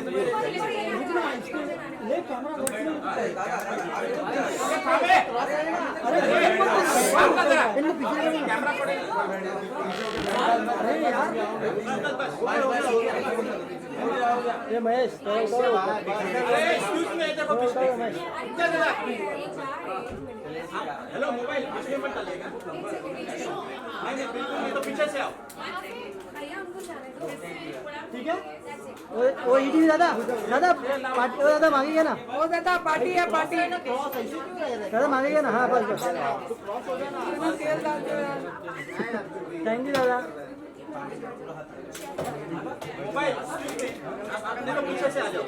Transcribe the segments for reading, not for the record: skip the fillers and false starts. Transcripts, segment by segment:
ये Mahesh hello mobile इसमें मत डालिएगा नहीं बिल्कुल तो पीछे से आओ ठीक है वो ईडी दादा दादा पार्टी दादा मांगेगा ना ओ दादा पार्टी है पार्टी दादा मांगेगा ना हाँ बस बस तेल डाल दो यार थैंक यू दादा मोबाइल अपने को पीछे से आ जाओ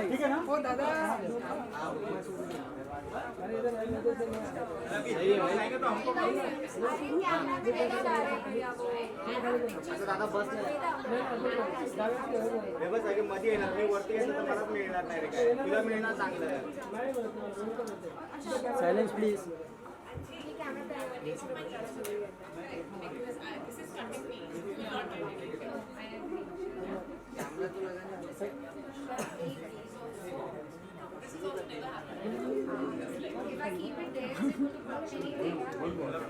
ठीक है ना ओ दादा दादा बस मध्ये येणार मी वरती येतो तर मला मिळणार नाही रे काय तुला मिळणार चांगलं silence please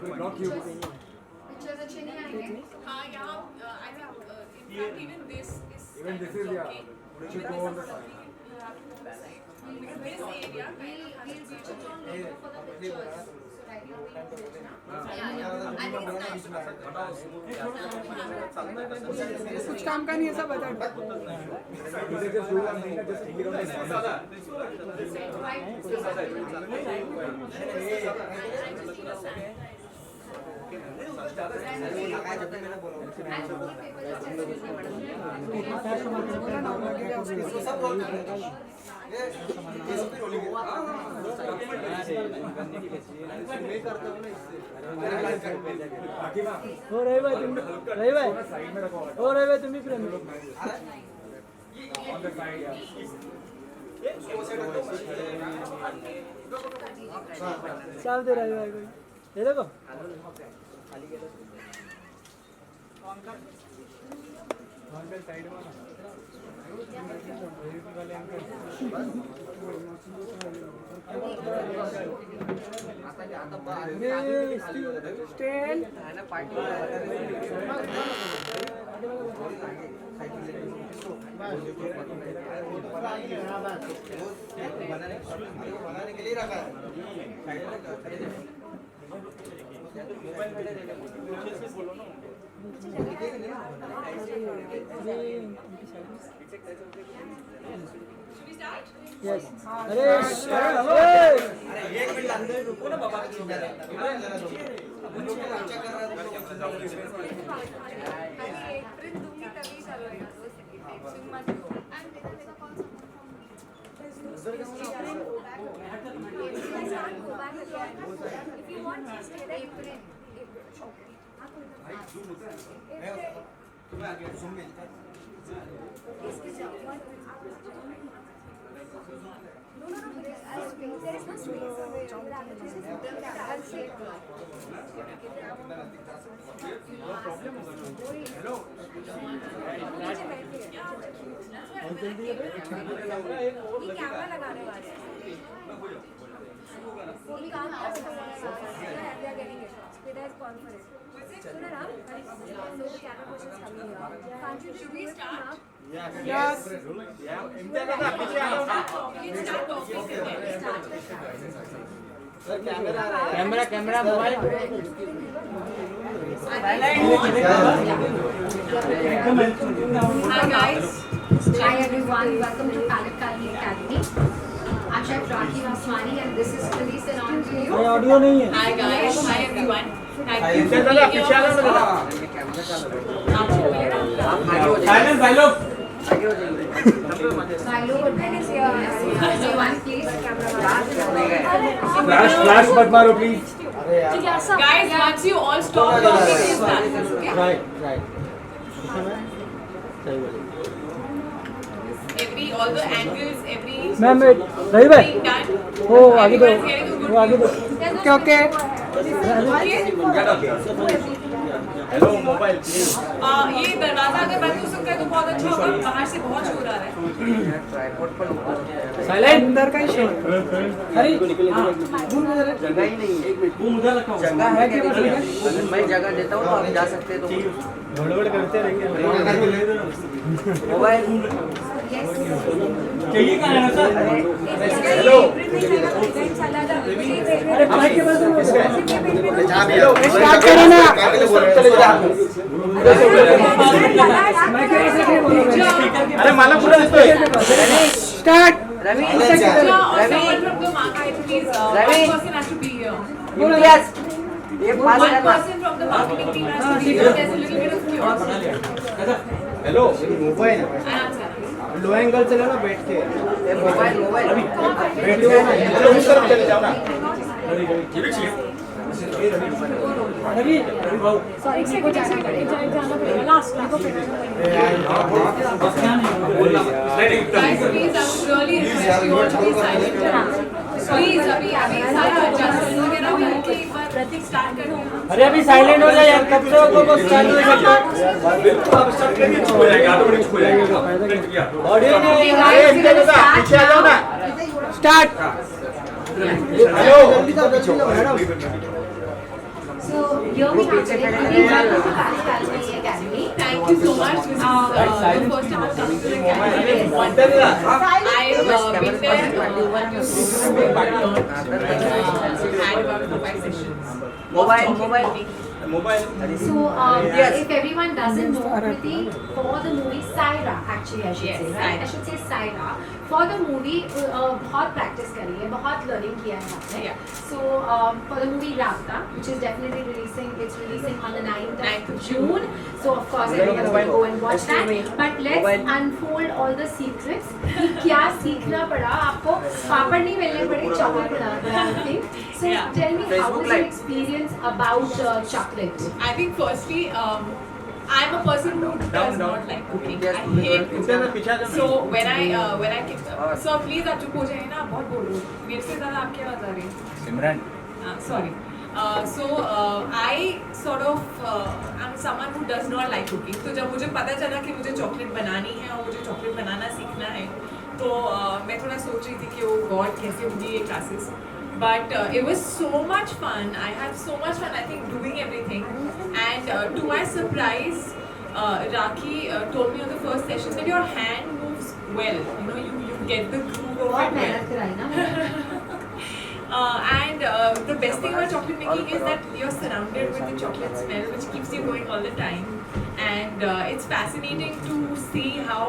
Block you. Even this is yeah. It should go on the side. कुछ काम का नहीं है सब बता Just do one thing, just take it on the हो रही भाई तुम भी प्रेम on the side, yeah. चाव दे रही भाई कोई ये देखो अंकल साइड में स्टैंड बनाने के लिए रखा है यस अरे एक मिनट अंदर रुको ना बाबा तुम्हें आगे जूम मिलता है कैमरा लगाने वाले हैं काम कर कॉन्फ्रेंस सुनो ना so the camera questions coming here can't you do it now yes camera mobile Hi guys, hi everyone, welcome to Palette Kali Academy. I'm Chef Rakhi Vaswani and this is Felice and on to you. Audio नहीं है Hi guys, hi everyone. Thank you. One please, camera. Flash मत मारो please. Guys, once you all stop talking, it's done. Okay? Right right सही बोले All the angles, every ma'am Ravi भाई thing done. वो आगे दो Everyone's getting a good वो आगे दो ओके हेलो मोबाइल प्लीज ये दरवाजा अगर बंद हो सकता है तो बहुत अच्छा होगा. बाहर से बहुत शोर आ रहा है. साइलेंट अंदर का ही शोर अरे जगह ही नहीं है वो मुझे लगता है जगह है कि नहीं? अगर मैं जगह देता हूँ तो आप जा सकते हैं तो गड़बड़ करते रहेंगे मोबाइल चाहिए कहाँ है ना सर हेलो अरे माइक के पास स्टार्ट करो ना माइक के पास रखिए बोलो अरे मला कुठे दिसतोय start Ravi Someone Ravi from the market, please. Ravi. One person has to be here. Imtiaz ये पास One करना person from the marketing team has to be here. There's a little bit of chaos. Hello mobile Answer. Low angle से लेना बैठ के ये mobile mobile बैठ जाओ ना चलो उस तरफ चले जाओ ना Ravi Guys, please, I would really request you all to be silent. Please, अभी सारा adjustment वगैरह करके एक बार प्रतीक start कर दो. अरे अभी साइलेंट हो जाए यार कब से वो चालू है बिल्कुल आप स्टार्ट करेंगे छू जाएगा ऑटोमेटिक छू जाएगा ऑडियो नहीं Okay, guys, we're gonna start पीछे आ जाओ ना स्टार्ट हेलो जल्दी जाओ madam So here we have today, welcome to Palace Academy. Thank you so much. This is the first time I've come to the academy. I've been there had about 4-5 sessions. Mobile mobile mobile So if everyone doesn't know, Kriti, for the movie Saira, actually I should Yes, say, right? Saira. I should say Saira. For the movie, बहुत practice करी है, बहुत learning किया है आपने. Yeah. So for the movie Rabta, which is definitely releasing on the 9th Ninth of of June. So of course everyone will go and watch that. But let's Mobile. unfold all the secrets. कि क्या सीखना पड़ा आपको? पापड़ नहीं मिलने पड़े, chocolate बनाना पड़ा, I think. So Yeah. tell me, how Facebook was your Live. experience about chocolate? I think firstly, I'm a person who does not like cooking. I hate cooking. पीछे आ जाओ So when I sir please आप चुप हो जाइए ना, बहुत बोल रहे हो. मेरे से ज़्यादा आपकी आवाज़ आ रही है. सिमरन Sorry. I sort of I'm someone who does not like cooking. तो जब मुझे पता चला कि मुझे चॉकलेट बनानी है और मुझे चॉकलेट बनाना सीखना है, तो मैं थोड़ा सोच रही थी कि ओ गॉड कैसे होंगी ये classes. But it was so much fun. I had so much fun, I think, doing everything. And to my surprise, Rakhi told me on the first session that your hand moves well. You know, you get the groove of बहुत it मेहनत well. कराई ना. And the best thing about chocolate making is that you're surrounded with the chocolate smell, which keeps you going all the time. And it's fascinating to see how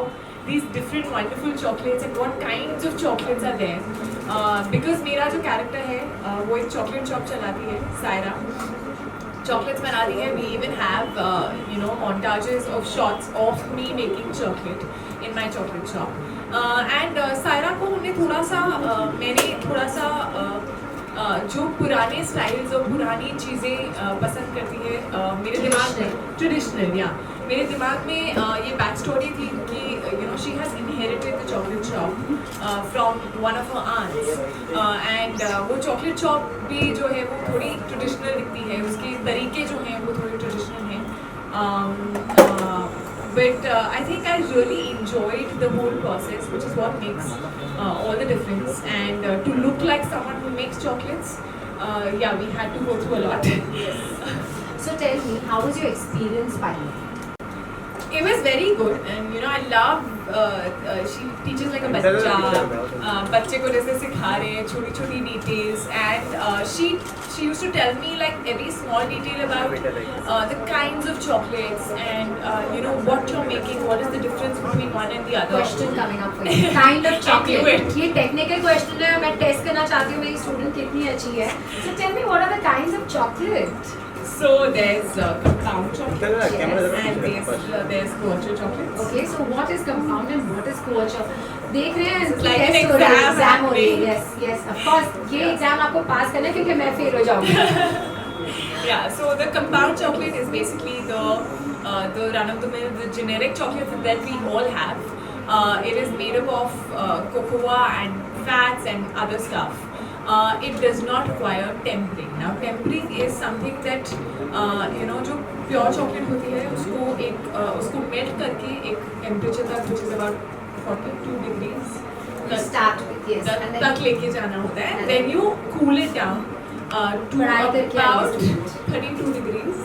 these different wonderful chocolates and what kinds of chocolates are there. Because मेरा जो character है, वो एक chocolate shop चलाती है, Saira. Chocolates बनाती है. We even have montages of shots of me making chocolate in my chocolate shop. And Saira को हमने मैंने थोड़ा सा जो पुराने स्टाइल्स और पुरानी चीज़ें पसंद करती है, मेरे दिमाग में ट्रेडिशनल मेरे दिमाग में ये बैक स्टोरी थी कि she has inherited the chocolate shop from one of her aunts. And वो chocolate shop भी जो है वो थोड़ी ट्रेडिशनल दिखती है, उसके तरीके जो हैं वो थोड़े ट्रेडिशनल हैं. But I think I really enjoyed the whole process, which is what makes all the difference. And to look like someone who makes chocolates, we had to go through a lot. So tell me, how was your experience pilot? It was very good, and I love. She teaches like a बच्चे को जैसे सिखा रहे हैं छोटी details, and she used to tell me like every small detail about the kinds of chocolates and what you're making, what is the difference between one and the other. Question coming up for you. Kind of chocolate. Wait. ये technical question है, मैं test करना चाहती हूँ मेरी student कितनी अच्छी है. So tell me, what are the kinds of chocolate? So there's compound chocolate, and there's squash chocolate. Okay, so what is compound and what is squash? देख रहे हैं It's like an test हो रहा है, exam exam हो रही है. happening. Yes, of course. ये exam आपको pass करना है क्योंकि मैं fail हो जाऊँगी. Yeah, so the compound chocolate is basically the run-of-the-mill, the generic chocolate that we all have. It is made up of cocoa and fats and other stuff. It does not require tempering. Now, tempering is something that जो pure chocolate होती है उसको melt करके एक temperature तक, which is about 42 degrees. You start with, yes, and then तक लेके जाना होता है. Then you cool it down to about 32 degrees.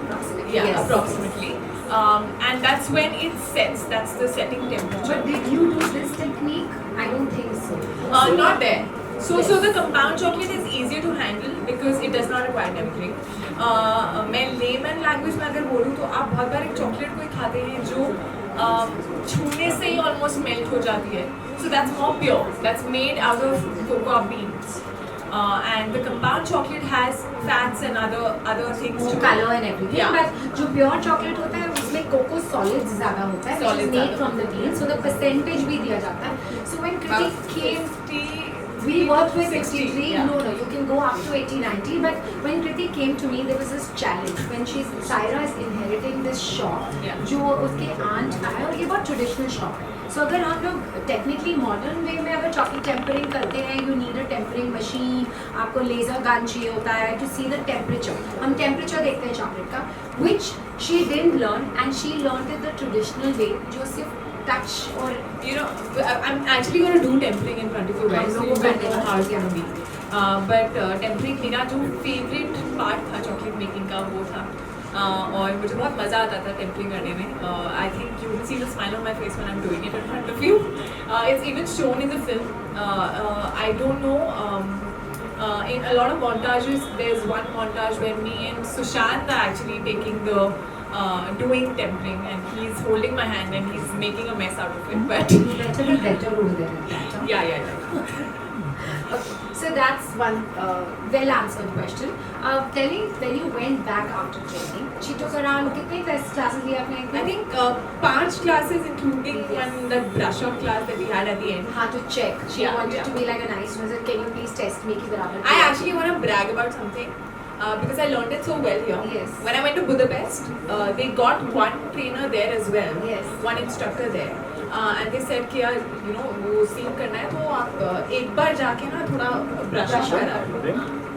approximately. Yeah, Yes. approximately. And that's when it sets. That's the setting temperature. But did you do this technique? I don't think so. Not there. So the compound chocolate is easier to handle because it does not require tempering. मैं layman language में अगर बोलूँ तो आप बहुत बार एक chocolate को खाते हैं जो छूने से ही almost melt हो जाती है. So that's more pure. That's made out of cocoa beans. And the compound chocolate has fats and other things to Color and everything. Yeah. But जो pure chocolate होता है उसमें cocoa solids ज़्यादा होता है, which is Solids made ज़्यादा from the beans. So the percentage भी दिया जाता है. So when Kriti came, 50, we worked with 60, 63. yeah. No, you can go up to 80, 90. But when Kriti came to me, there was this challenge. When Saira is inheriting this shop, Yeah. जो उसके aunt का है और ये बहुत traditional shop है. So अगर हम लोग टेक्निकली मॉडर्न वे में अगर चॉकलेट टेम्परिंग करते हैं, you need a tempering machine, आपको लेजर गन चाहिए होता है टू सी द टेम्परेचर. हम टेम्परेचर देखते हैं चॉकलेट का, which she didn't learn and she learn it the traditional way, जो सिर्फ टच और I'm actually going to do tempering in front of you guys, so you don't know how it's going to be. But tempering मेरा जो favorite part था chocolate making का वो था. और मुझे बहुत मज़ा आता था टेम्परिंग करने में. I think you will see the smile on my face when I'm doing it in front of you. It's even shown in the film. I don't know. In a lot of montages, there's one montage where me and Sushant are actually taking the doing tempering, and he's holding my hand and he's making a mess out of it. But better over there at that. Huh? yeah. Okay, so that's one well answered question. Telling when you went back after training, she took around कितने classes लिए आपने? I think 5 classes, including the brush up class that we had at the end. How to check. She Yeah, wanted yeah. to be like a nice visit. Can you please test me कि बराबर? I actually want to brag about something because I learned it so well here. Yes. When I went to Budapest, they got one trainer there as well. Yes. One instructor there. And they said कि यार वो scene करना है तो आप एक बार जाके ना थोड़ा brush up करा.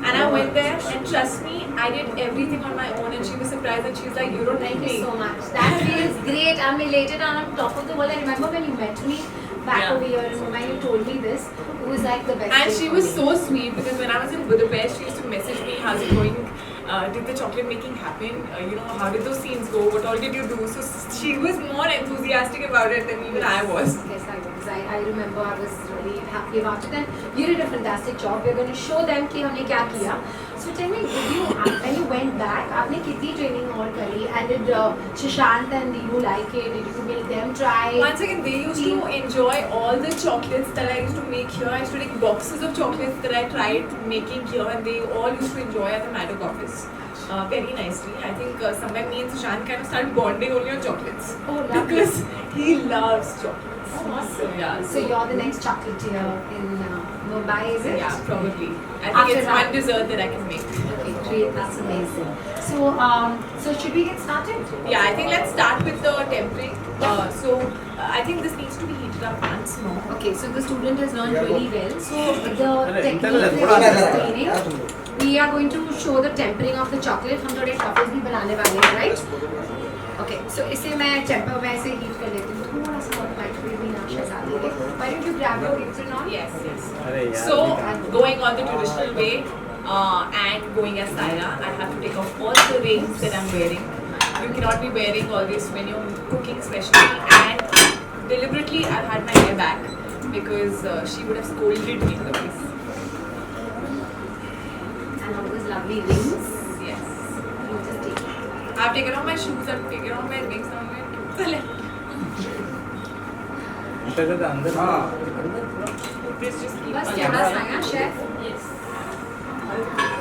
And I went there and trust me, I did everything on my own, and she was surprised and she's like, you don't Thank need you me. so much. That feels great. I'm elated and I'm top of the world. I remember when you met me back Yeah. over here and when you told me this, it was like the best. And thing she for was me. so sweet because when I was in Budapest, she used to message me, how's it going? Did the chocolate making happen? How did those scenes go? What all did you do? So she was more enthusiastic about it than even I was. Yes, I was. I remember I was really happy about it, and you did a fantastic job. We're going to show them कि हमने क्या किया. So tell me, when you went back, आपने कितनी training और करी? And did Shishant and you like it? Did you make them try? Once again, they used to enjoy all the chocolates that I used to make here. I used to take boxes of chocolates that I tried making here, and they all used to enjoy at the Maddock office. Very nicely. I think somewhere me and Sushant kind of started bonding only on chocolates. Oh, lovely. Because he loves chocolates. Awesome. So, yeah. So you're the next chocolatier in Mumbai, is it? Yeah, probably. I think After it's that. one dessert that I can make. Okay, great. That's amazing. So should we get started? Yeah, I think let's start with the tempering. I think this needs to be heated up once more. Okay, so the student has learned really well. So the technique we are explaining, we are going to show the tempering of the chocolate. हम थोड़े truffles भी बनाने वाले हैं, right? Okay, so इसे मैं temper में ऐसे हीट कर लेती हूँ. थोड़ा सा और माइक्रोवेव में ना शहजादी के. Why don't you grab your apron on? Yes. So, going on the traditional way and going as Saira, I have to take off all the rings that I'm wearing. You cannot be wearing all this when you're cooking, especially. And deliberately, I've had my hair back because she would have scolded me otherwise. And all those lovely rings. Yes. You just take it. I've taken off my shoes, I've taken off my rings, now I'm going to बस थोड़ा सा है chef.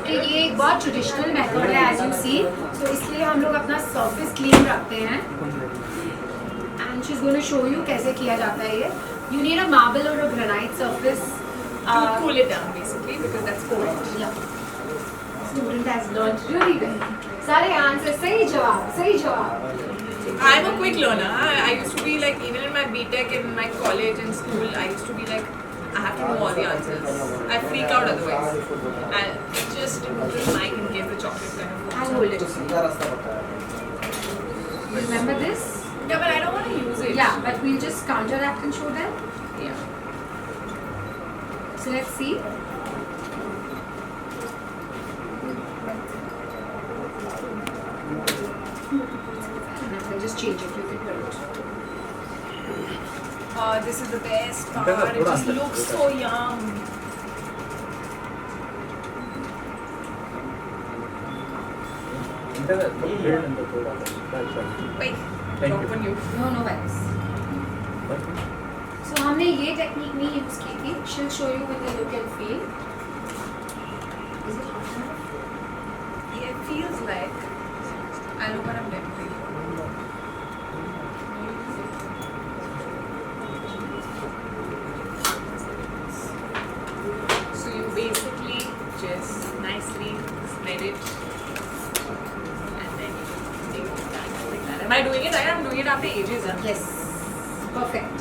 ये एक बहुत traditional method है as you see. So इसलिए हम लोग अपना सरफेस क्लीन रखते हैं. And she is going to show you कैसे किया जाता है ये. यू नीड अ मार्बल और a granite surface. cool it down basically because that's cold. student has learned really well. सारे आंसर सही जवाब. I'm a quick learner. I used to be like, even in my BTech, in my college and school, I used to be like, I have to know all the answers. I freak out otherwise. And just remove this mic in case the chocolate kind of I'll hold it. You remember this? Yeah, but I don't want to use it. Yeah, but we'll just counteract and show them. Yeah. So let's see. I'll just change it. You can put it. This is the best part. It just looks so yum. Wait, drop on you. No worries. So हमने ये technique नहीं use की थी. She'll show you with the look and feel. Is it hot enough? Yeah, it feels like. I know what I'm tempting. So you basically just nicely spread it. And then you take it back like that. Am I doing it right? I'm doing it after ages. Huh? Yes. Perfect.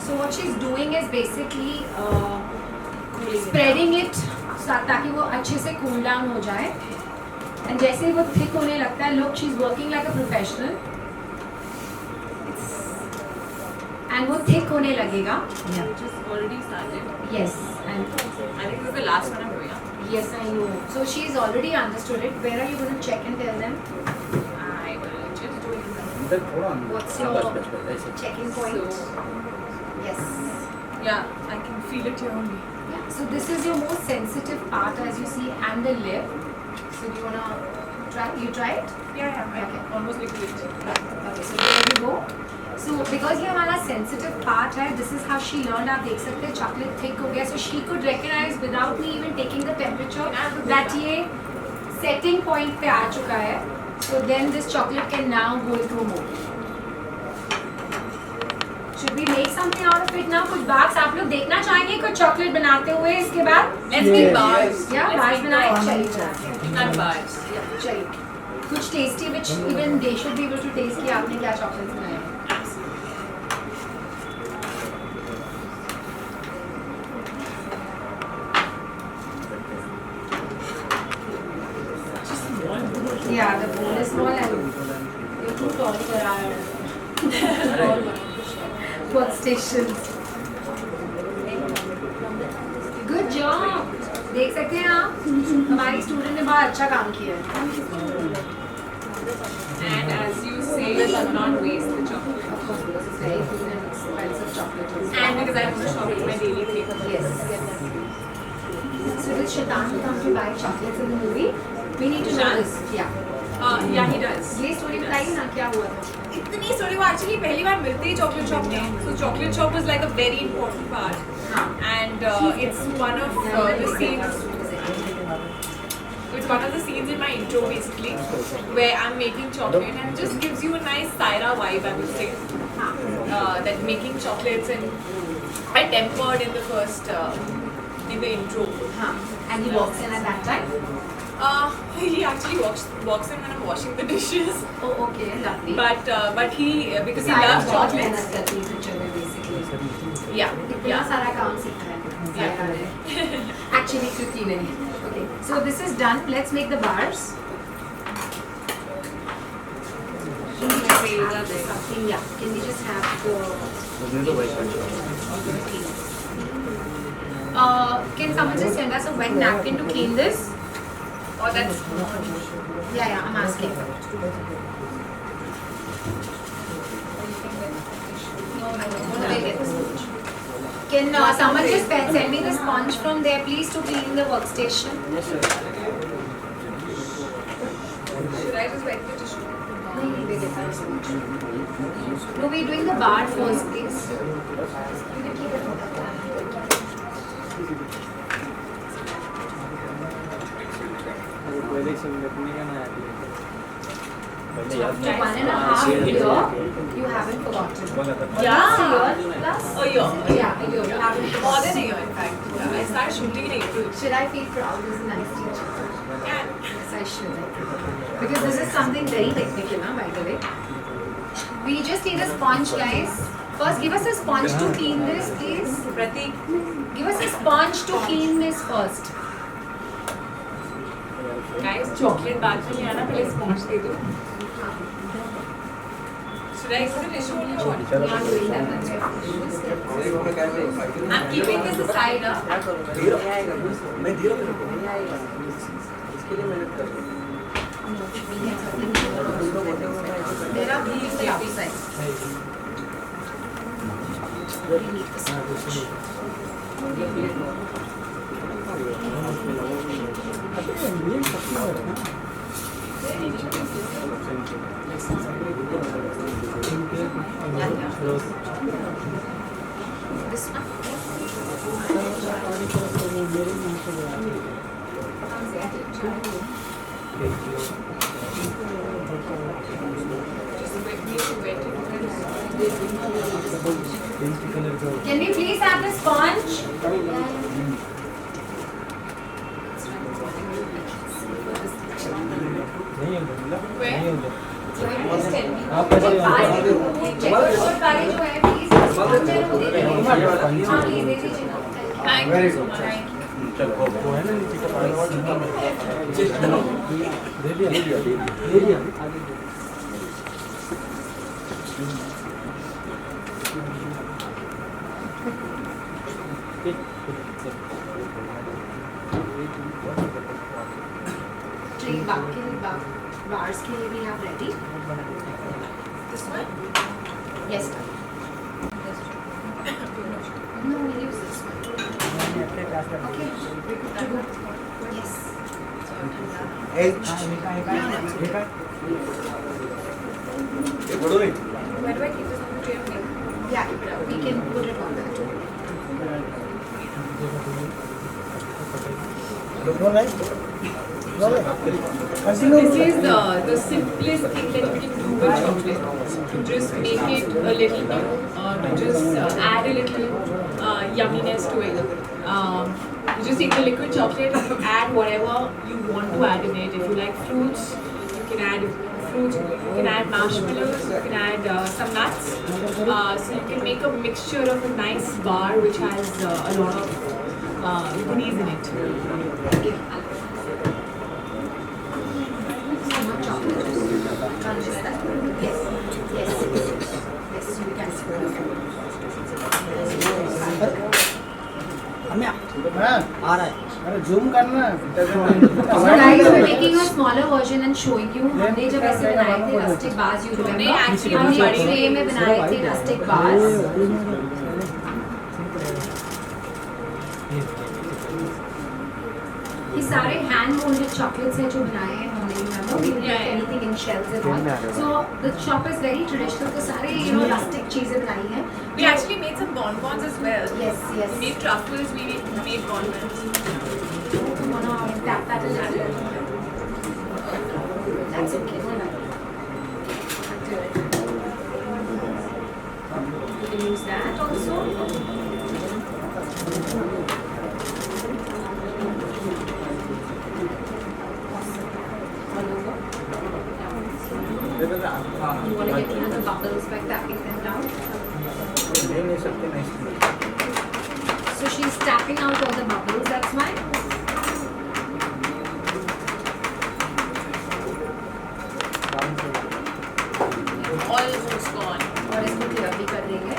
So what she's doing is basically spreading it ताकि वो अच्छे से cool down हो जाए. And जैसे ही वो thick होने लगता है, look, she's working like a professional. And वो thick होने लगेगा. Yeah. Just already started. Yes. And I think this is the last one I'm doing. Huh? yes, I know. So she's already understood it. Where are you going to check and tell them? I will just do it. What's your checking point? So, Yes. yeah, I can feel it here only. Yeah, so this is your most sensitive part, as you see, and the lip. So do you wanna try? You try it? Yeah, Okay. almost like it. Okay, so there you go. So because ये हमारा sensitive part है, this is how she learned. आप देख सकते हैं chocolate thick हो गया. So she could recognize without me even taking the temperature that ये setting point पे आ चुका है. So then this chocolate can now go into a mold. Should we make something out of it now? कुछ bags आप लोग देखना चाहेंगे कुछ chocolate बनाते हुए इसके बाद? Let's make bars. Yeah, Let's bars make बनाए. bars. चलिए. Not bars. चलिए. कुछ tasty which even they should be able to taste कि आपने क्या chocolates बनाए हैं. Yeah, the bowl is small and you're too tall for our workstations. Good job. देख सकते हैं आप हमारी स्टूडेंट ने बहुत अच्छा काम किया है. And as you say, you should not waste the chocolate. Of course, because it's very good and expensive chocolate. And because I want to shop with my daily thing. Yes. So did Shaitan come to buy chocolates in the movie? We need to know Shan? this. Yeah. Yeah, he does. ये story बताइए ना क्या हुआ था. इतनी story वो actually पहली बार मिलते ही चॉकलेट शॉप में. So chocolate shop was like a very important part. हाँ. And it's one of the scenes. It's one of the scenes in my intro basically, where I'm making chocolate and it just gives you a nice Saira vibe, I would say. That making chocolates and I tempered in the first in the intro. हाँ. And he walks in at that time. He actually walks in when I'm washing the dishes. Oh, okay, lovely. But he because he सारा loves बहुत chocolates. मेहनत करती है picture में basically. Yeah, इतना yeah. सारा काम सीखा है सायरा ने. Actually, कृति ने. Okay, so this is done. Let's make the bars. Can we just have something? Yeah. Can we just have can someone just send us a wet napkin to clean this? Oh, that's Yeah, I'm asking. Can someone just send me the sponge from there, please, to clean the workstation? should I just wet the tissue? No, we're doing the bar first, please. You can keep it. After 1.5 years, you haven't forgotten. Yeah. A year plus? A year. Yeah, a year. You haven't More forgotten. than a year, in fact. I started shooting in April. Should I feel proud as a nice teacher? Yeah. Yes, I should. Because this is something very technical, by the way. We just need a sponge, guys. First, give us a sponge to clean this, please. Pratik. Give us a sponge to clean this first. Guys, chocolate बाद में नहीं आना, पहले sponge दे दो. Should I put a tissue on your one? We are doing that. That's what I'm keeping this aside. There are beads the outside. We need the sponge. This one? Can we please have the sponge? Where? Just tell me. Checkout वाले जो है please sponge है वो दे दीजिए हाँ please दे दीजिए ना Thank you so much. Tray bars के लिए we have ready. This one? Yes. No, we'll use this one. Okay, we're good to go. Yes. Where do I keep this on the tray of me? Yeah, we can put it on that. This is the simplest thing that you can do with chocolate. To just make it a little new, to just add a little yumminess to it. You just take the liquid chocolate, add whatever you want to add in it. If you like fruits, you can add fruits. You can add marshmallows. You can add some nuts. So you can make a mixture of a nice bar which has a lot of goodies in it. Some chocolate. Just that. Yes. Yes. Yes, you can spread it. आ रहा है अरे zoom करना So guys, we're making a smaller version and showing you. हमने जब ऐसे बनाए थे rustic bars, you remember? हमने tray में बनाए थे rustic bars. ये सारे hand molded chocolates हैं जो बनाए हैं हमने, remember? We didn't put anything in shells and all. So the shop is very traditional. तो सारे rustic चीजें बनाई हैं. We actually made some bonbons as well. Yes, yes. We made truffles, we made bonbons. You wanna tap that a little? That's okay. No, no. Do it. You can use that also. All over. You want to get another bubbles by tapping them down? So she's tapping out all the bubbles, that's why. Almost gone. और इसको clear भी कर देंगे.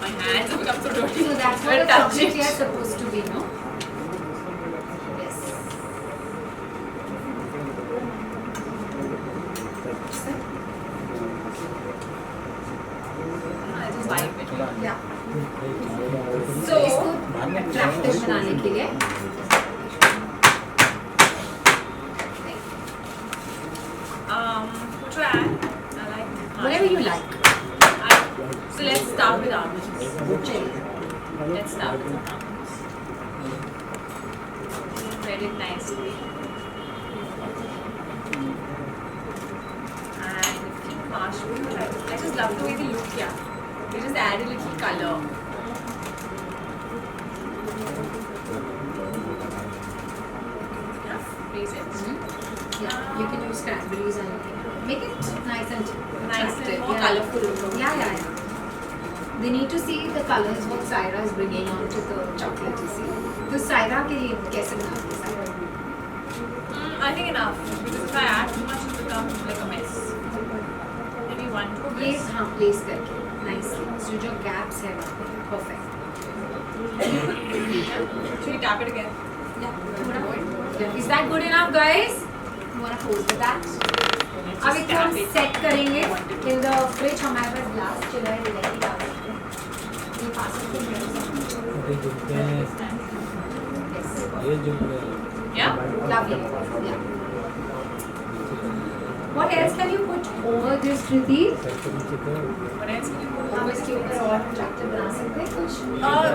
My hands have become so dirty. So that's We're what the chocolate touching. here is supposed to be, no? Yes. I'll just wipe it. Yeah. So इसको attractive बनाने के लिए What to add? I like whatever you like. So let's start with almonds. चलिए. Let's start with almonds. Spread it nicely. just love the way they look. Yeah, they just add a little color. Yeah, raisins. Yeah, you can use cranberries and make it nice and Nice and attractive. more colourful. Yeah. They need to see the colors what Saira is bringing onto the chocolate. You see, तो Saira के लिए कैसे बनाते हैं Saira? I think enough because if I add too much, it becomes like a mess. Maybe 1 to ये हाँ place करके nicely. So जो gaps है वहाँ पे perfect. Should we tap it again? Yeah, थोड़ा. Is that good enough, guys? You wanna pose with that? अब इसको हम सेट करेंगे in the fridge. हमारे पास glass चिल्ला है ready का. ये पास में Yeah. lovely. Yeah. What else can you put over this, Kriti? What else can you put? हम इसके ऊपर और attractive बना सकते हैं कुछ?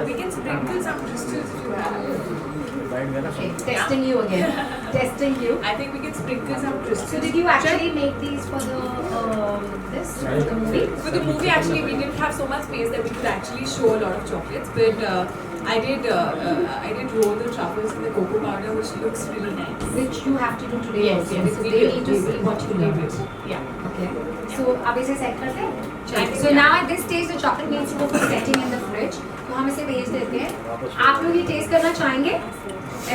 We can sprinkle some crystals if you have. Okay, testing you again. Testing you. I think we can sprinkle some crystals. So did you actually make these for the this for the movie? For the movie, actually, we didn't have so much space that we could actually show a lot of chocolates, but I did roll the truffles in the cocoa powder, which looks really nice. Which you have to do today Yes, also yes, because we they will, need to we see will. what you We learned. will. Yeah. Okay. So अब इसे set करते हैं. think, So yeah. now at this stage the chocolate needs to go for setting in the fridge. तो हम इसे भेज देते हैं. आप लोग ये टेस्ट करना चाहेंगे?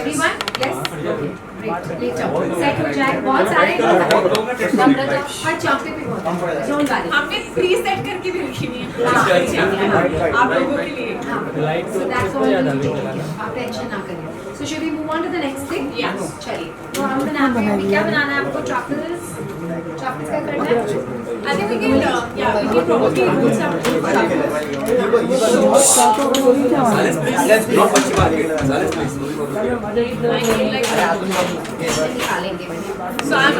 Everyone? Yes? Okay. Great. ले जाओ. Set हो जाए. बहुत सारे लोग और chocolate भी बहुत है. Don't worry. हमने प्री सेट करके भी रखी हुई है आप लोगों के लिए. हाँ. So that's all you need to take. आप टेंशन ना करिए. So should we move on to the next thing? Yes. चलिए. तो हम बनाते हैं. अभी क्या बनाना है आपको? Chocolates का करना है? I think we can probably do some निकालेंगे. So I'm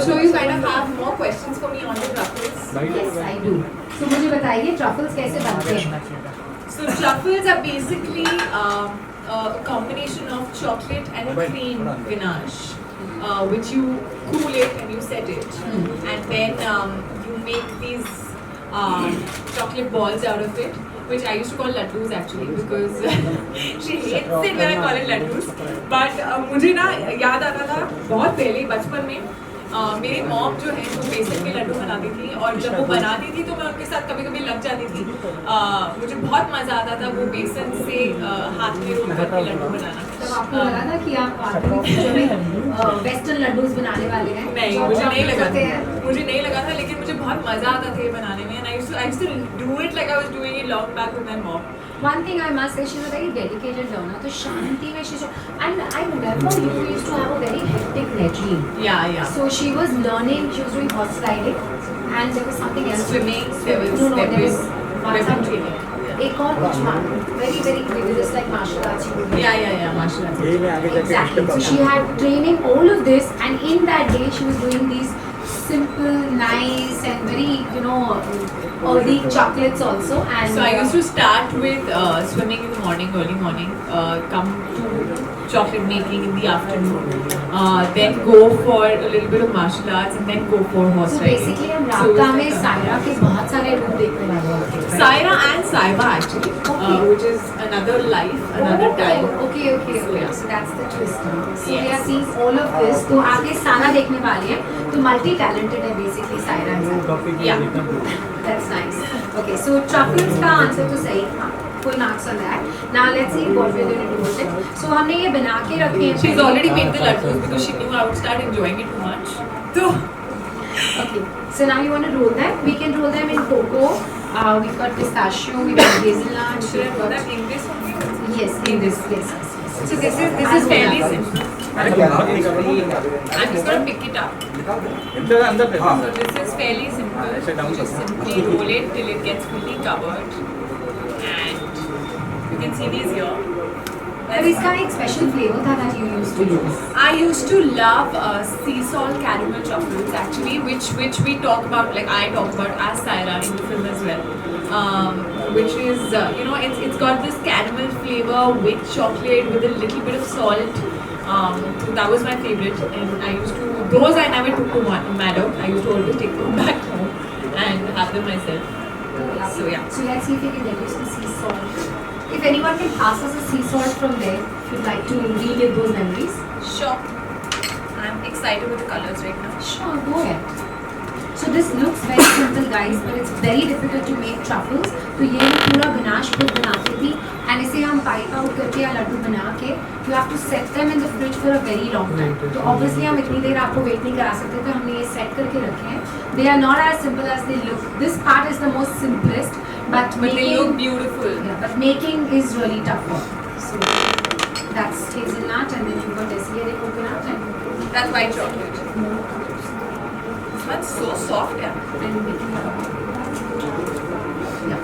sure you kind of have more questions for me on the truffles. Yes, I do. So मुझे बताइए truffles कैसे बनते हैं? So truffles are basically a combination of chocolate and cream ganache, which you cool it and you set it, and then you make these chocolate balls out of it, which I used to call laddus actually because she hates it when I call it laddus. But मुझे ना याद आता था बहुत पहले बचपन में मेरी मॉम जो है वो बेसन के लड्डू बनाती थी और जब वो बनाती थी तो मैं उनके साथ कभी कभी लग जाती थी. मुझे बहुत मज़ा आता था वो बेसन से हाथ में रोल करके लड्डू बनाना. तब आपको लगा था कि आप वेस्टर्न लड्डूस बनाने वाले हैं? नहीं, मुझे नहीं लगा था. लेकिन मुझे बहुत मज़ा आता था ये बनाने में. And I used to do it like I was doing it long back with my mom. One thing I must say, she's a very dedicated learner. तो शांति में she's and I remember you used to have a very hectic regime. Yeah. So she was learning, she was doing horse riding, and there was something else. Swimming, there was one training. एक और कुछ very vigorous like martial arts. Yeah, martial arts. Exactly. So she had training all of this, and in that day she was doing these simple, nice, and very early chocolates also. And So I used to start with swimming in the morning, early morning, come to chocolate making in the afternoon, then go for a little bit of martial arts and then go for horse So riding. basically हम So राबता it's में like Saira के बहुत सारे रूप देखने वाले हैं. Saira and Saiba actually, Okay. which is another life, another time. Okay. So that's the twist. So we Yes. are seeing all of this. तो आगे सारा देखने वाले हैं. तो multi talented है basically Saira. Yeah. That's nice. Okay, so chocolates का answer तो सही था. कोई marks on that. Now let's see what we're going to do with it. So हमने ये बना के रखे हैं. She's already made the laddus because she knew I would start enjoying it too much. So Okay, so now you want to roll them. We can roll them in cocoa. We've got pistachio. We've got hazelnut. should I We've put got that in this one? yes, in this. Yes. So this is fairly simple. I'm just gonna pick it up. So this is fairly simple. You just simply roll it till it gets fully covered, and you can see these here. अब इसका एक special flavor था that you used to use. I used to love sea salt caramel chocolates actually, which we talk about, like I talk about as Saira in the film as well. Which is it's got this caramel flavor with chocolate with a little bit of salt. That was my favorite, and I used to. Those I never took to Maddox. I used to always take them back home and have them myself. So yeah. So let's see if we can get you some sea salt. If anyone can pass us a sea salt from there, if you'd like to relive those memories. Sure. I'm excited with the colors right now. Sure, go ahead. So this looks very simple guys, but it's very difficult to make truffles. तो ये मैं पूरा ganache खुद बनाती थी, and इसे हम pipe out करके या लड्डू बना के, you have to set them in the fridge for a very long time. तो obviously हम इतनी देर आपको wait नहीं करा सकते, तो हमने ये set करके रखे हैं. They are not as simple as they look. This part is the most simplest, but They look beautiful. Yeah, but making is really tough work. So that's hazelnut, and then you've got desiccated coconut, and That's white chocolate. This one's so soft, yeah. and making yeah.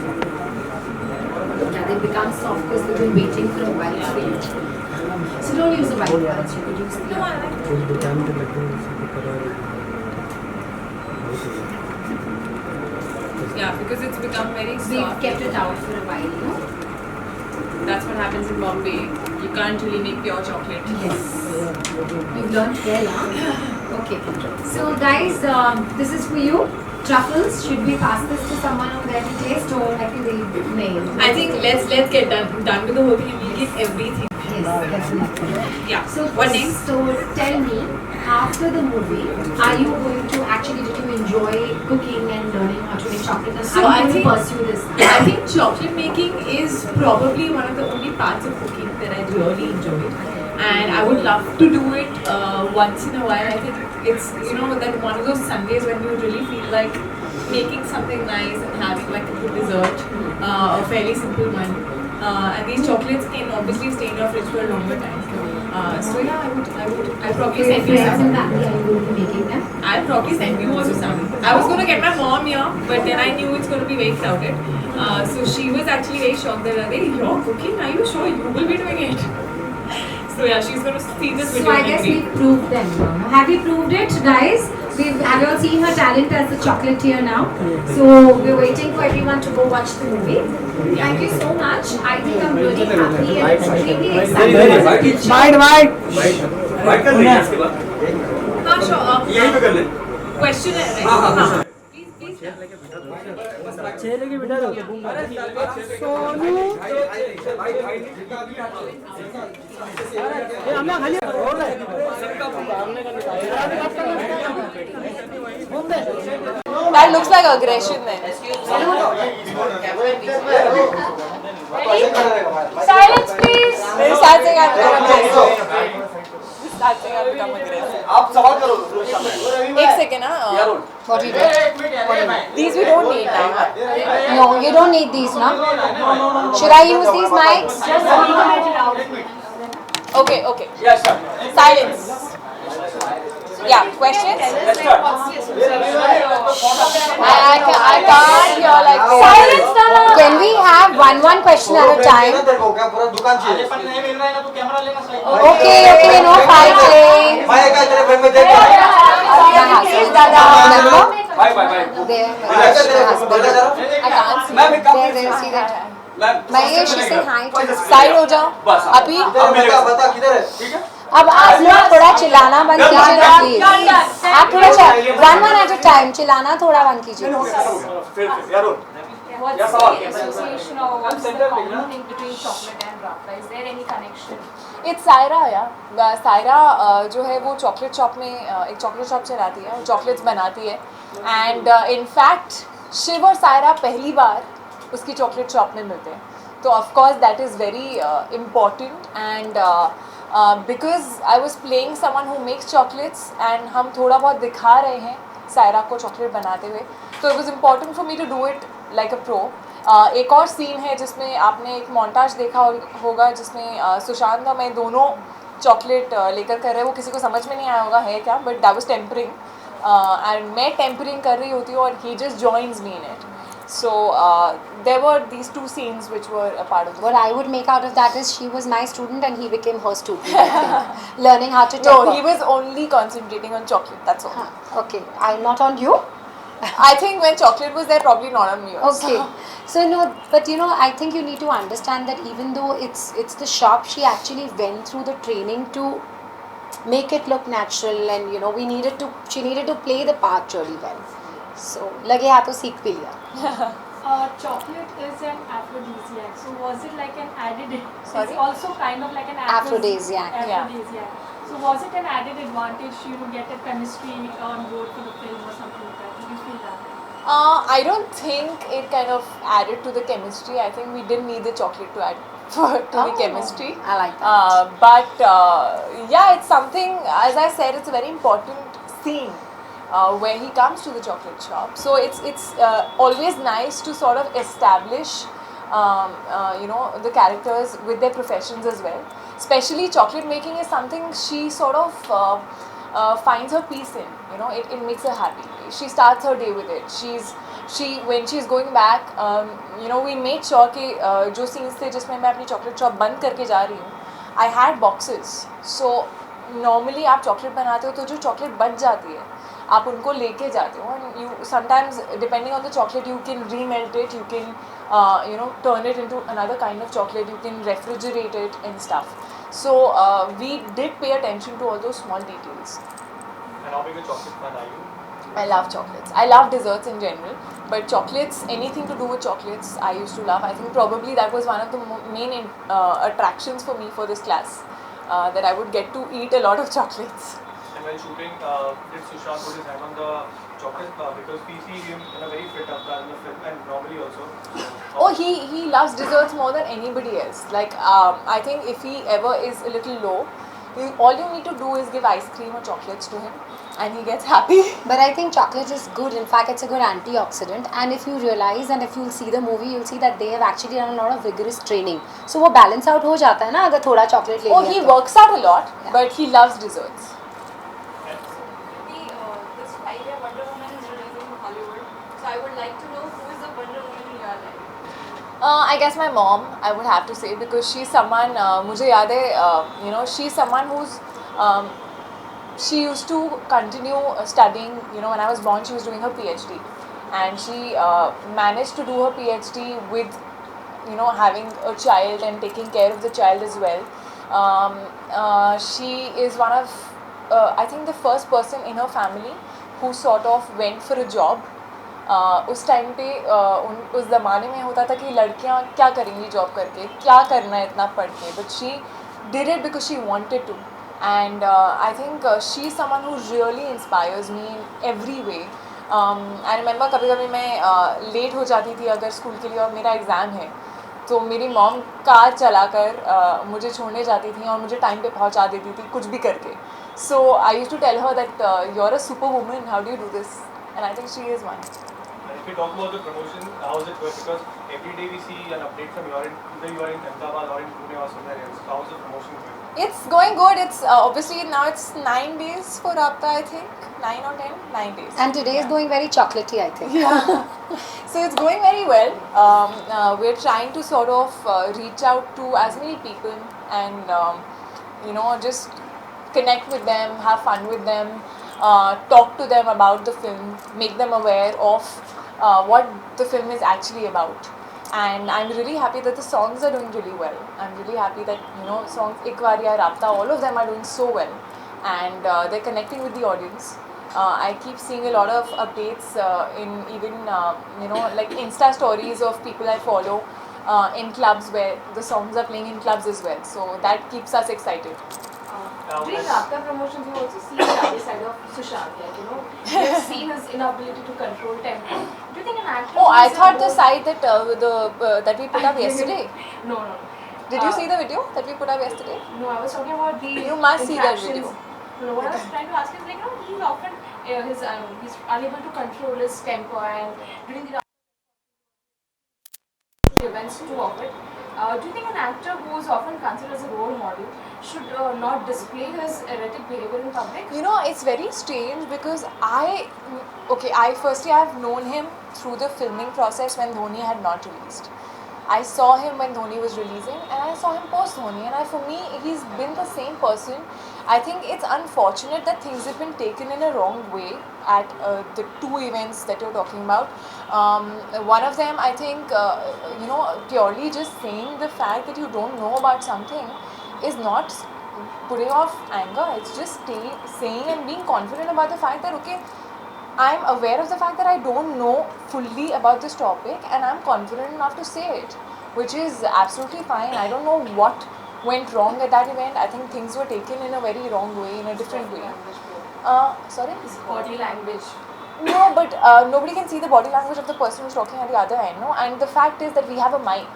Yeah, they become soft because they've been waiting for a while. So don't use the white ones. You could use the No, I like it. Yeah, because it's become very We've soft. kept it out for a while, you know. That's what happens in Bombay. You can't really make pure chocolate. Yes. You've learned well, huh? Okay. So guys, this is for you. Truffles. Should we pass this to someone over there to taste, or like they may? I think let's get done with the whole thing. We'll get everything. Yes, definitely. Yeah. So What next? So tell me, after the movie, are you going to actually, did you enjoy cooking and learning how to make chocolate? And So are I you going think- to pursue this? I think chocolate making is probably one of the only parts of cooking that I really enjoy. And I would love to do it once in a while. I think it's, you know, that one of those Sundays when you really feel like making something nice and having like a good dessert, a fairly simple one. And these chocolates can obviously stay in your fridge for a longer time. So yeah, I'd probably send you Friends and some. family, are you going to be making them? I'll probably send you also some. I was going to get my mom here, but then I knew it's going to be very crowded. So she was actually very shocked that, hey, you're cooking? Are you sure you will be doing it? So yeah, she's going to see this video. So I and guess agree. we've proved them now. Have we proved it, guys? Have you all seen her talent as the chocolatier now? So we're waiting for everyone to go watch the movie. Thank you so much. I think I'm really happy and extremely excited. Wide, wide. White कर लेंगे इसके बाद हाँ, sure. यहीं पे कर ले Question है, right? हाँ, हाँ, हाँ. Please, please. छह लेके बिठा दो सोनू ये हमने खाली हो रहा है That looks like aggression then. Silence, please. Start saying I've become aggressive. Start saying I've become aggressive. आप सवाल करो एक second, What do you do? These we don't need now. No, you don't need these, no? Should I use these mics? Okay, okay. Yes sir Silence. Yeah, questions? I can't hear like this. Silence, Nana. Can we have one question at a time? तेरे को क्या पूरा दुकान चाहिए पर नहीं मिल रहा है ना तो कैमरा लेना चाहिए Okay, no fighting. मैं क्या तेरे फ्रेंड में देख रहा Please, Dada. Remember? Bye bye bye There. तेरे husband. I can't see. मैं भी There, see that. Mahesh, say hi to us. Side हो जाओ. बस अभी बता किधर है ठीक है अब आप लोग थोड़ा चिल्लाना बंद कीजिए प्लीज. आप थोड़ा one at a time. चिल्लाना थोड़ा बंद कीजिए. फिर यार What's Yeah, the Sawal. association or what's the common thing between chocolate and Rafa? Is there any connection? It's Saira या सायरा जो है वो चॉकलेट शॉप में एक चॉकलेट शॉप चलाती है, चॉकलेट्स बनाती है. एंड इनफैक्ट शिव और सायरा पहली बार उसकी चॉकलेट शॉप में मिलते हैं. तो of course that is very important. And because I was playing someone who makes chocolates and हम थोड़ा बहुत दिखा रहे हैं सायरा को चॉकलेट बनाते हुए, तो it was important for me to do it like a pro. एक और सीन है जिसमें आपने एक मोन्टाज देखा होगा जिसमें सुशांत और मैं दोनों चॉकलेट लेकर कर रहे हैं. वो किसी को समझ में नहीं आया होगा है क्या, but that was tampering and मैं टेम्परिंग कर रही होती हूँ और ही just joins me in it. So there were these two scenes which were a part of the What I would make out of that is she was my student and he became her student. I think. Learning how to No, temper. he was only concentrating on chocolate, that's all. Okay, I'm not on you. I think when chocolate was there, probably not on me also. Okay. So no, but you know, I think you need to understand that even though it's the shop, she actually went through the training to make it look natural, and you know she needed to play the part really well. So लगे हाथों सीख भी लिया. Chocolate is an aphrodisiac. So was it like an added? Sorry? It's also kind of like an Aphrodisiac. Aphrodisiac. So was it an added advantage to get a chemistry on board for the film or something like that? Did you feel that? I don't think it kind of added to the chemistry. I think we didn't need the chocolate to add to the chemistry. I like that. But yeah, it's something, as I said, it's a very important scene where he comes to the chocolate shop. So it's always nice to sort of establish the characters with their professions as well. Especially chocolate making is something she sort of finds her peace in. It makes her happy. She starts her day with it. When she's going back, we made sure कि जो scenes थे जिसमें मैं अपनी chocolate shop बंद करके जा रही हूँ, I had boxes. So normally आप chocolate बनाते हो तो जो chocolate बच जाती है आप उनको लेके जाते हो, and you sometimes, depending on the chocolate, you can remelt it, you can turn it into another kind of chocolate, you can refrigerate it and stuff. So we did pay attention to all those small details. And how big a chocolate fan are you? I love chocolates. I love desserts in general, but chocolates, anything to do with chocolates, I used to love. I think probably that was one of the main attractions for me for this class, that I would get to eat a lot of chocolates. And while shooting, did Sushant put his hand on the chocolate? Because we see him in a very fit avatar in the film, and normally also. Oh, he loves desserts more than anybody else. Like, I think if he ever is a little low, all you need to do is give ice cream or chocolates to him, and he gets happy. But I think chocolate is good. In fact, it's a good antioxidant. And if you realize, and if you'll see the movie, you'll see that they have actually done a lot of vigorous training. So वो balance out हो जाता है ना अगर थोड़ा chocolate ले Oh, लिया he तो. works out a lot, but he loves desserts. This Friday Wonder Woman is releasing in Hollywood. So I would like to know who is the Wonder Woman in your life. I guess my mom, I would have to say, because she's someone, मुझे याद है, she's someone who's, she used to continue studying, when I was born she was doing her PhD, and she managed to do her PhD with, having a child and taking care of the child as well. She is one of, I think the first person in her family who sort of went for a job. उस time पे उस ज़माने में होता था कि लड़कियां क्या करेंगी जॉब करके, क्या करना है इतना पढ़ के, but she did it because she wanted to, and I think she is someone who really inspires me in every way. I remember कभी कभी मैं लेट हो जाती थी अगर स्कूल के लिए और मेरा एग्ज़ाम है, तो मेरी मॉम कार चलाकर मुझे छोड़ने जाती थी और मुझे टाइम पे पहुंचा देती थी कुछ भी करके. So I used to tell her that you are a super woman, how do you do this, and I think she is one. And if we talk about the promotion, how is it going? Because every day we see an update from your end, either you are in Ahmedabad or in Pune or somewhere else. How is the promotion going? It's going good. It's obviously now it's 9 days for Rabta, I think. 9 or 10? 9 days. And today is going very chocolatey, I think. Yeah. So it's going very well. We're trying to sort of reach out to as many people and, just connect with them, have fun with them, talk to them about the film, make them aware of what the film is actually about. And I'm really happy that the songs are doing really well. I'm really happy that, songs Ikwaria, Rabta, all of them are doing so well. And they're connecting with the audience. I keep seeing a lot of updates in even, like Insta stories of people I follow in clubs where the songs are playing in clubs as well. So that keeps us excited. During Rabta promotions, you also see the other side of Sushant. Like, you have seen his inability to control tempo. Do you think an actor? Oh, I who's thought the more- side that that we put up yesterday. No. Did you see the video that we put up yesterday? No, I was talking about the. You must see that interactions. video. No, what I was trying to ask is like, he's often he's unable to control his temper, and during the events too often. Do you think an actor who is often considered as a role model should not display his erratic behavior in public? It's very strange because I have known him through the filming process when Dhoni had not released. I saw him when Dhoni was releasing and I saw him post Dhoni, and for me he's been the same person. I think it's unfortunate that things have been taken in a wrong way at the two events that you're talking about. One of them, I think, purely just saying the fact that you don't know about something is not putting off anger. It's just saying and being confident about the fact that okay, I'm aware of the fact that I don't know fully about this topic and I'm confident enough to say it, which is absolutely fine. I don't know what went wrong at that event. I think things were taken in a very wrong way, in a different way. Sorry? Body language. No, but nobody can see the body language of the person who's talking at the other end, no? And the fact is that we have a mic.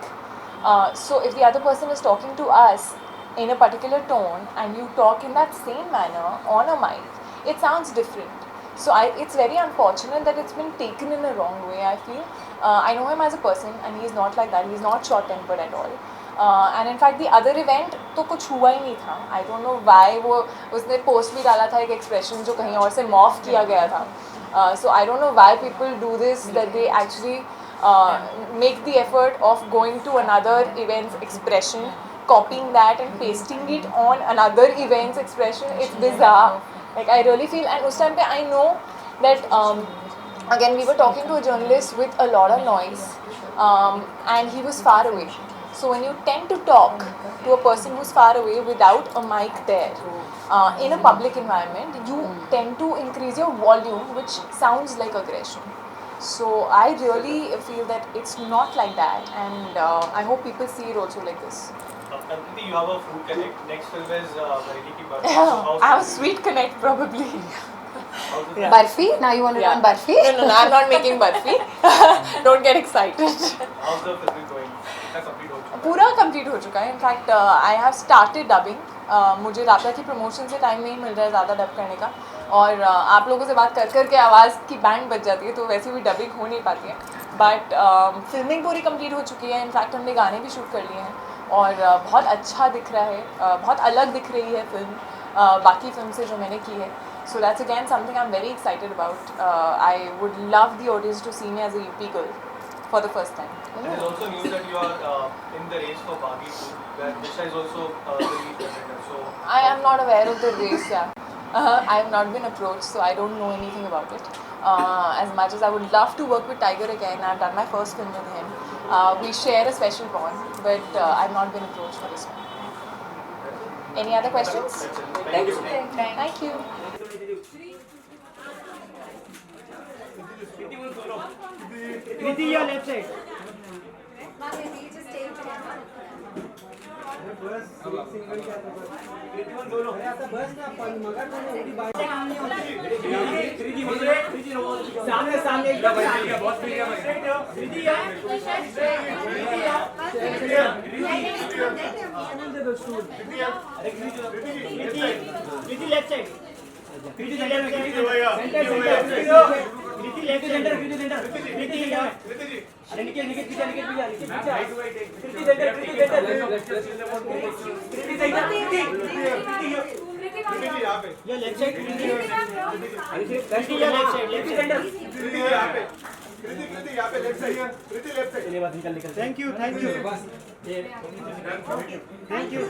So if the other person is talking to us in a particular tone and you talk in that same manner on a mic, it sounds different. So it's very unfortunate that it's been taken in a wrong way, I feel. I know him as a person and he's not like that. He's not short-tempered at all. And in fact the other event तो कुछ हुआ ही नहीं था. I don't know why वो उसने post भी डाला था एक expression जो कहीं और से morph किया गया था. So I don't know why people do this, that they actually make the effort of going to another event's expression, copying that and pasting it on another event's expression. It's bizarre. Like I really feel, and उस time पे I know that again we were talking to a journalist with a lot of noise, and he was far away. So when you tend to talk to a person who's far away without a mic there, in a public environment, you tend to increase your volume, which sounds like aggression. So I really feel that it's not like that, and I hope people see it also like this. Ankriti, you have a food connect. Next film is Bareli Ki Barfi. So I have a sweet connect probably. yeah. Barfi? Now you want to learn Barfi? No, I'm not making barfi. Don't get excited. How's the film going? It's complete हो चुका है. पूरा complete हो चुका है. In fact I have started dubbing. मुझे राबता की प्रमोशन से टाइम नहीं मिल रहा है ज़्यादा डब करने का, और आप लोगों से बात कर करके आवाज़ की बैंड बज जाती है, तो वैसे भी डबिंग हो नहीं पाती है. बट फिल्मिंग पूरी कंप्लीट हो चुकी है. इनफैक्ट हमने गाने भी शूट कर लिए हैं और बहुत अच्छा दिख रहा है. बहुत अलग दिख रही है फिल्म बाकी फिल्म से जो मैंने की है. So that's again something I'm very excited about. I would love the audience to see me as a UP girl for the first time. And there's also news that you are in the race for Baghi 2, where Disha is also the lead contender. So I am not aware of the race, yeah. I have not been approached, so I don't know anything about it. As much as I would love to work with Tiger again, I've done my first film with him. We share a special bond, but I've not been approached for this one. Any other questions? thank you. Thank you. Kriti, your left side. सामने सामने एकदम बहुत कृति left side. कृति centre में, कृति left centre, कृति centre, कृति centre. अरे निकल निकल पीछे, निकल पीछे, कृति सेंटर, कृति सेंटर, कृति सेंटर, ये लेफ्ट साइड, कृति ये लेफ्ट साइड, लेफ्ट सेंटर, कृति यहाँ पे, कृति यहाँ पे लेफ्ट साइड, कृति लेफ्ट साइड. चलिए बस निकल. Thank you.